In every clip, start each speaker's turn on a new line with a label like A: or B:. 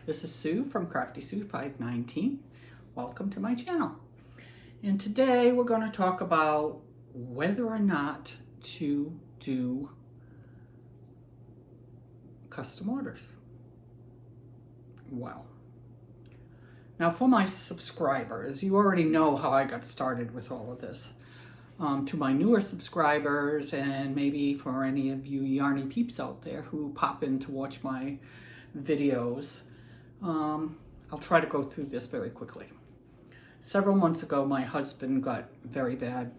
A: This is Sue from Crafty Sue 519. Welcome to my channel. And today we're going to talk about whether or not to do custom orders. Well, now for my subscribers, you already know how I got started with all of this. To my newer subscribers, and maybe for any of you yarny peeps out there who pop in to watch my videos, I'll try to go through this very quickly. Several months ago, my husband got very bad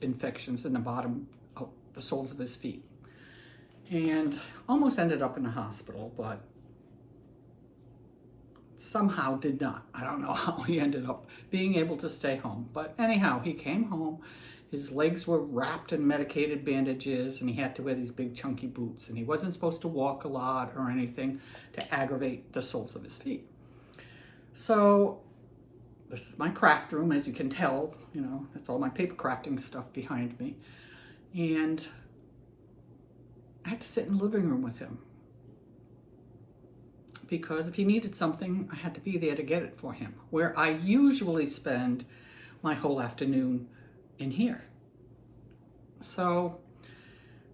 A: infections in the bottom of the soles of his feet and almost ended up in the hospital, but somehow did not. I don't know how he ended up being able to stay home. But anyhow, he came home. His legs were wrapped in medicated bandages and he had to wear these big chunky boots. And he wasn't supposed to walk a lot or anything to aggravate the soles of his feet. So this is my craft room, as you can tell. You know, that's all my paper crafting stuff behind me. And I had to sit in the living room with him, because if he needed something, I had to be there to get it for him, where I usually spend my whole afternoon in here. So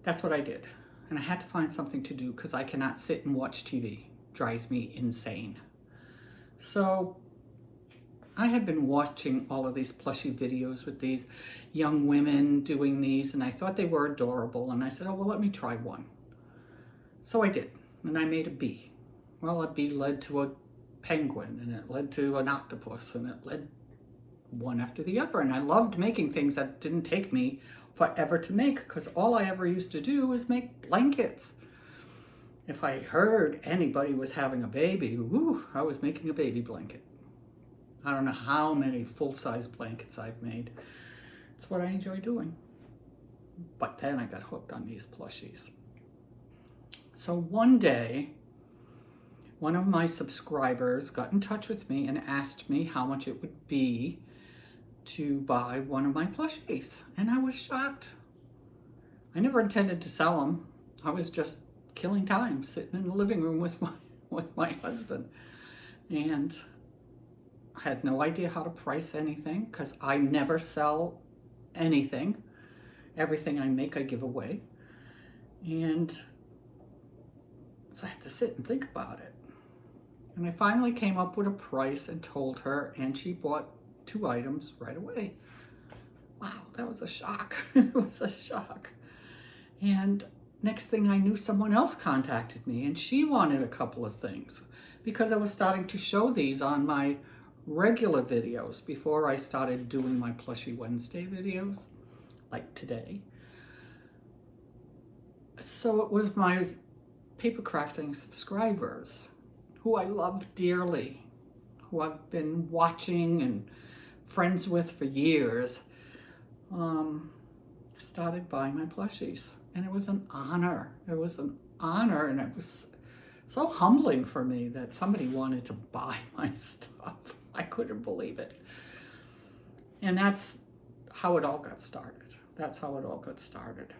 A: that's what I did. And I had to find something to do because I cannot sit and watch TV. Drives me insane. So I had been watching all of these plushie videos with these young women doing these, and I thought they were adorable. And I said, oh, well, let me try one. So I did, and I made a bee. Well, a bee led to a penguin, and it led to an octopus, and it led one after the other. And I loved making things that didn't take me forever to make, because all I ever used to do was make blankets. If I heard anybody was having a baby, whoo, I was making a baby blanket. I don't know how many full-size blankets I've made. It's what I enjoy doing. But then I got hooked on these plushies. So one day, one of my subscribers got in touch with me and asked me how much it would be to buy one of my plushies. And I was shocked. I never intended to sell them. I was just killing time sitting in the living room with my husband. And I had no idea how to price anything, because I never sell anything. Everything I make, I give away. And so I had to sit and think about it. And I finally came up with a price and told her, and she bought 2 items right away. Wow, that was a shock. It was a shock. And next thing I knew, someone else contacted me, and she wanted a couple of things, because I was starting to show these on my regular videos before I started doing my Plushie Wednesday videos, like today. So it was my paper crafting subscribers, who I love dearly, who I've been watching and friends with for years, started buying my plushies. And it was an honor. It was an honor, and it was so humbling for me that somebody wanted to buy my stuff. I couldn't believe it. And that's how it all got started. That's how it all got started.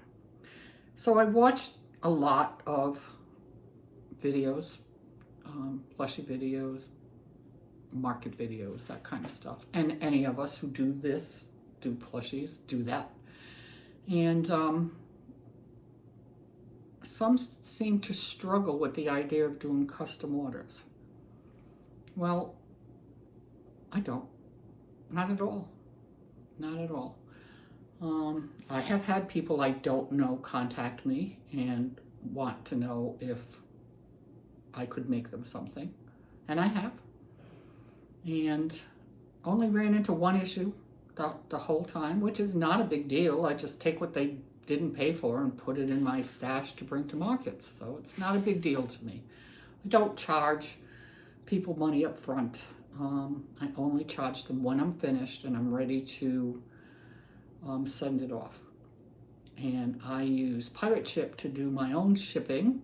A: So I watched a lot of videos, plushie videos, market videos, that kind of stuff. And any of us who do this, do plushies, do that. And some seem to struggle with the idea of doing custom orders. Well, I don't. Not at all. Not at all. I have had people I don't know contact me and want to know if I could make them something. And I have. And only ran into one issue the whole time, which is not a big deal. I just take what they didn't pay for and put it in my stash to bring to markets. So it's not a big deal to me. I don't charge people money up front. I only charge them when I'm finished and I'm ready to send it off. And I use Pirate Ship to do my own shipping,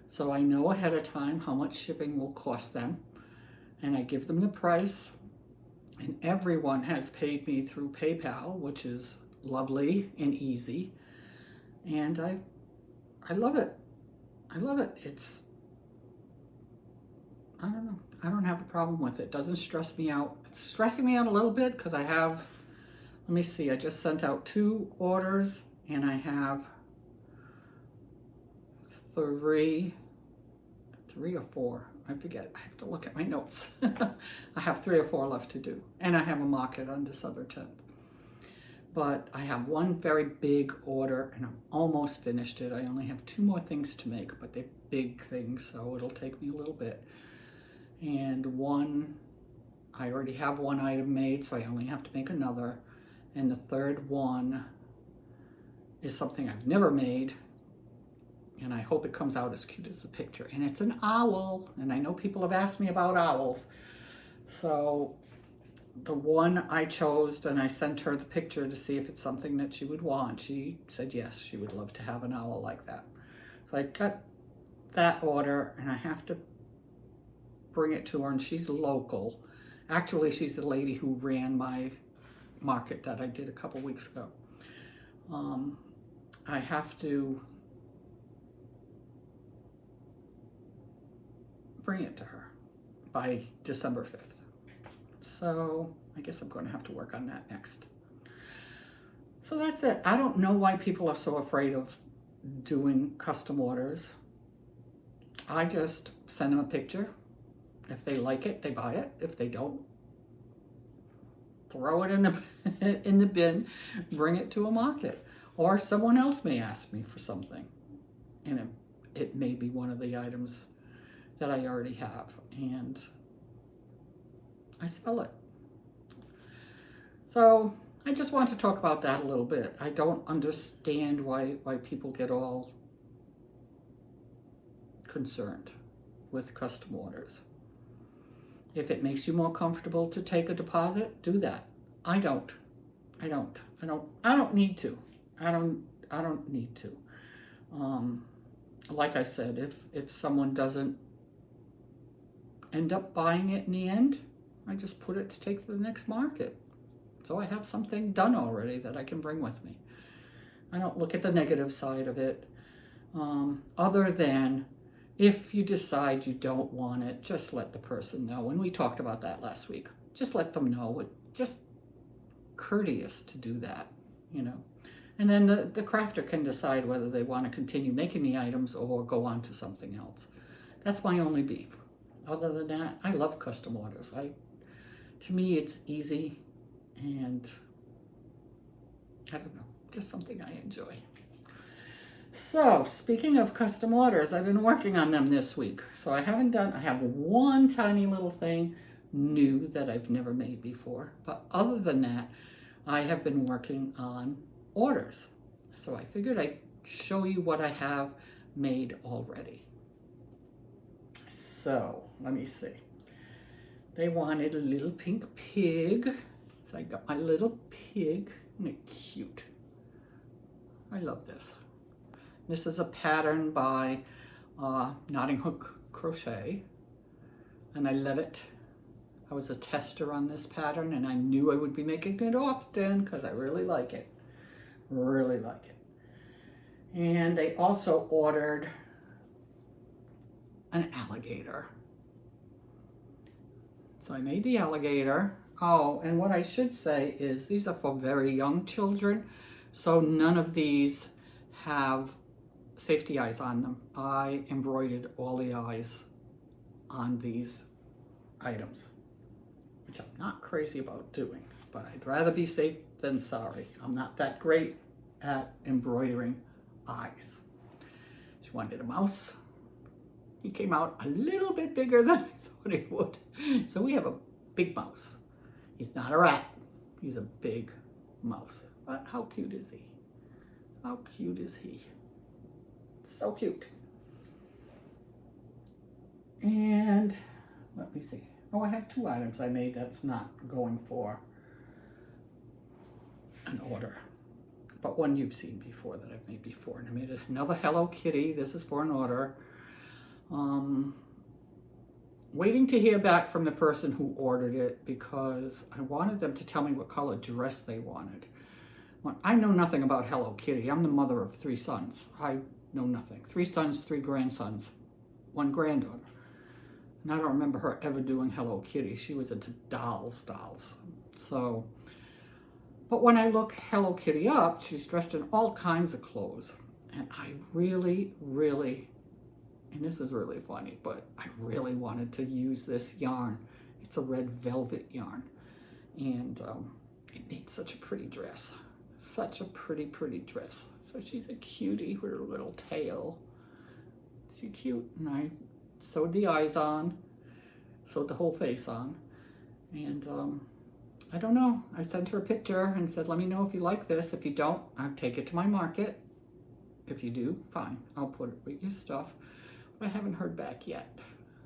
A: so I know ahead of time how much shipping will cost them. And I give them the price, and everyone has paid me through PayPal, which is lovely and easy. And I love it. I love it. It's, I I don't have a problem with it. It doesn't stress me out. It's stressing me out a little bit because I have, let me see, I just sent out 2 orders and I have 3 or 4. I forget. I have to look at my notes. I have 3 or 4 left to do. And I have a market on December 10th. But I have one very big order and I'm almost finished it. I only have 2 more things to make, but they're big things, so it'll take me a little bit. And one, I already have 1 item made, so I only have to make another. And the 3rd one is something I've never made. And I hope it comes out as cute as the picture. And it's an owl, and I know people have asked me about owls. So the one I chose, and I sent her the picture to see if it's something that she would want. She said yes, she would love to have an owl like that. So I got that order, and I have to bring it to her, and she's local. Actually, she's the lady who ran my market that I did a couple weeks ago. I have to bring it to her by December 5th. So I guess I'm going to have to work on that next. So that's it. I don't know why people are so afraid of doing custom orders. I just send them a picture. If they like it, they buy it. If they don't, throw it in the bin, bring it to a market. Or someone else may ask me for something. And it may be one of the items that I already have, and I sell it. So I just want to talk about that a little bit. I don't understand why people get all concerned with custom orders. If it makes you more comfortable to take a deposit, do that. I don't need to. I don't need to. Like I said, if someone doesn't end up buying it in the end, I just put it to take to the next market. So I have something done already that I can bring with me. I don't look at the negative side of it. Other than if you decide you don't want it, just let the person know. And we talked about that last week. Just let them know. It's just courteous to do that, you know. And then the crafter can decide whether they want to continue making the items or go on to something else. That's my only beef. Other than that, I love custom orders. To me, it's easy, and I don't know, just something I enjoy. So, speaking of custom orders, I've been working on them this week. So I have one tiny little thing new that I've never made before. But other than that, I have been working on orders. So I figured I'd show you what I have made already. So, let me see. They wanted a little pink pig. So I got my little pig. Isn't it cute? I love this. This is a pattern by Knotting Hook Crochet. And I love it. I was a tester on this pattern and I knew I would be making it often because I really like it. Really like it. And they also ordered an alligator. So I made the alligator. Oh, and what I should say is these are for very young children. So none of these have safety eyes on them. I embroidered all the eyes on these items, which I'm not crazy about doing, but I'd rather be safe than sorry. I'm not that great at embroidering eyes. She wanted a mouse. He came out a little bit bigger than I thought he would. So we have a big mouse. He's not a rat. He's a big mouse. But how cute is he? How cute is he? So cute. And let me see. Oh, I have 2 items I made that's not going for an order. But one you've seen before that I've made before. And I made another Hello Kitty. This is for an order. Waiting to hear back from the person who ordered it because I wanted them to tell me what color dress they wanted. Well, I know nothing about Hello Kitty. I'm the mother of 3 sons. I know nothing. 3 sons, 3 grandsons, 1 granddaughter. And I don't remember her ever doing Hello Kitty. She was into dolls. So, but when I look Hello Kitty up, she's dressed in all kinds of clothes. And I really, and this is really funny, but I really wanted to use this yarn. It's a red velvet yarn. And it made such a pretty dress. Such a pretty dress. So she's a cutie with her little tail. She's cute. And I sewed the eyes on, sewed the whole face on. And I don't know. I sent her a picture and said, let me know if you like this. If you don't, I'll take it to my market. If you do, fine. I'll put it with your stuff. But I haven't heard back yet.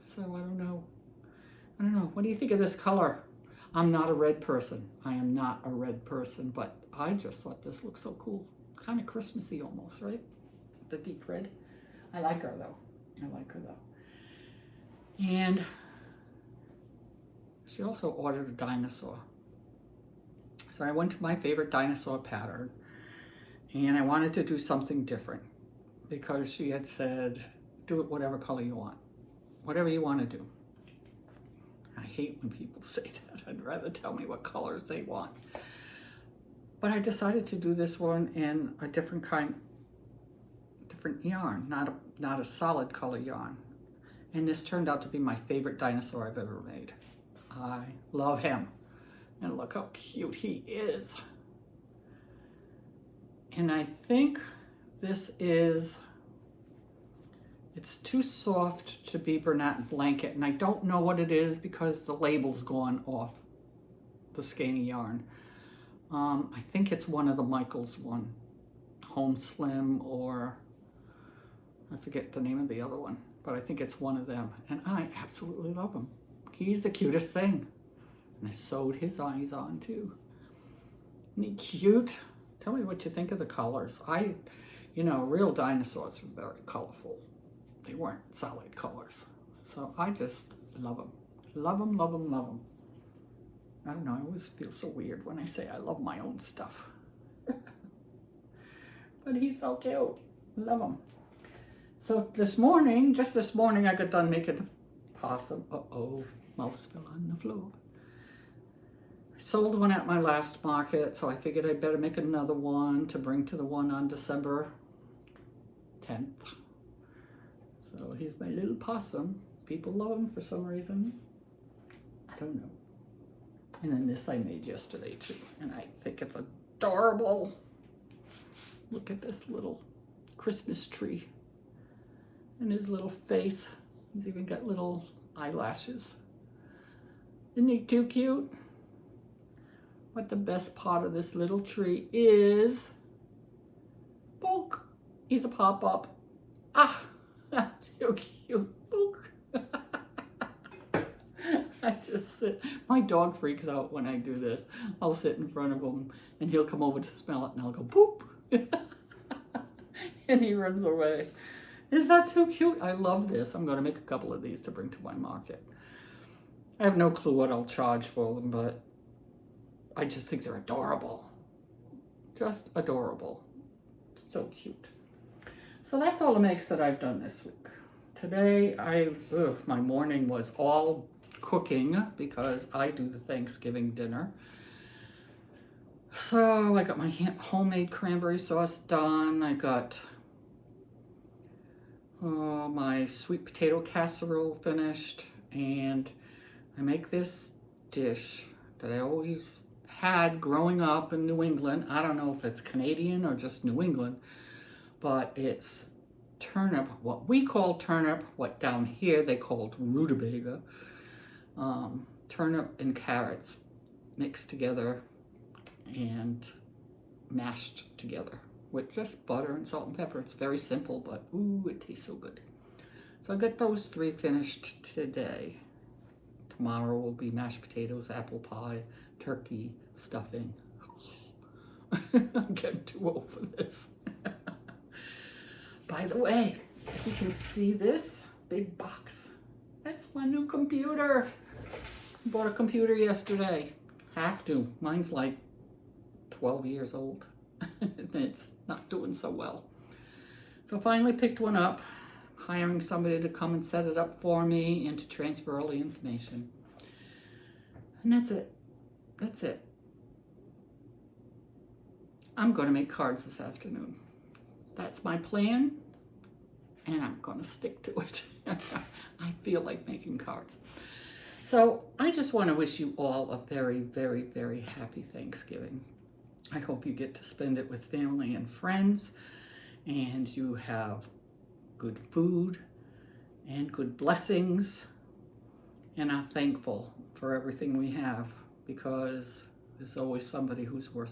A: So I don't know. What do you think of this color? I'm not a red person. I am not a red person, but I just thought this looked so cool. Kind of Christmassy almost, right? The deep red. I like her though. And she also ordered a dinosaur. So I went to my favorite dinosaur pattern, and I wanted to do something different because she had said, do it whatever color you want. Whatever you want to do. I hate when people say that. I'd rather tell me what colors they want. But I decided to do this one in a different yarn, not a solid color yarn. And this turned out to be my favorite dinosaur I've ever made. I love him. And look how cute he is. And I think this is, it's too soft to be Bernat Blanket. And I don't know what it is because the label's gone off the skein yarn. I think it's one of the Michaels one. Home Slim, or I forget the name of the other one. But I think it's one of them. And I absolutely love him. He's the cutest thing. And I sewed his eyes on too. Isn't he cute? Tell me what you think of the colors. Real dinosaurs were very colorful. They weren't solid colors. So I just love them. Love them. I don't know, I always feel so weird when I say I love my own stuff. But he's so cute. Love him. So just this morning, I got done making a possum. Uh-oh, mouse fell on the floor. I sold one at my last market, so I figured I'd better make another one to bring to the one on December 10th. So here's my little possum. People love him for some reason. I don't know. And then this I made yesterday too, and I think it's adorable. Look at this little Christmas tree. And his little face. He's even got little eyelashes. Isn't he too cute? But the best part of this little tree is, bonk, he's a pop-up. Ah, so cute, bonk. I just sit, my dog freaks out when I do this. I'll sit in front of him and he'll come over to smell it and I'll go boop. And he runs away. Is that too cute? I love this. I'm going to make a couple of these to bring to my market. I have no clue what I'll charge for them, but I just think they're adorable. Just adorable. So cute. So that's all the makes that I've done this week. Today, my morning was all cooking because I do the Thanksgiving dinner. So I got my homemade cranberry sauce done. I got my sweet potato casserole finished, and I make this dish that I always had growing up in New England. I don't know if it's Canadian or just New England, but it's turnip, what we call turnip, what down here they called rutabaga. Turnip and carrots mixed together and mashed together with just butter and salt and pepper. It's very simple, but ooh, it tastes so good. So I got those three finished today. Tomorrow will be mashed potatoes, apple pie, turkey, stuffing. I'm getting too old for this. By the way, if you can see this big box, that's my new computer. I bought a computer yesterday. Have to. Mine's like 12 years old. It's not doing so well. So finally picked one up. hiring somebody to come and set it up for me and to transfer all the information. And that's it. That's it. I'm going to make cards this afternoon. That's my plan, and I'm going to stick to it. I feel like making cards. So I just want to wish you all a very, very, very happy Thanksgiving. I hope you get to spend it with family and friends, and you have good food and good blessings, and are thankful for everything we have, because there's always somebody who's worse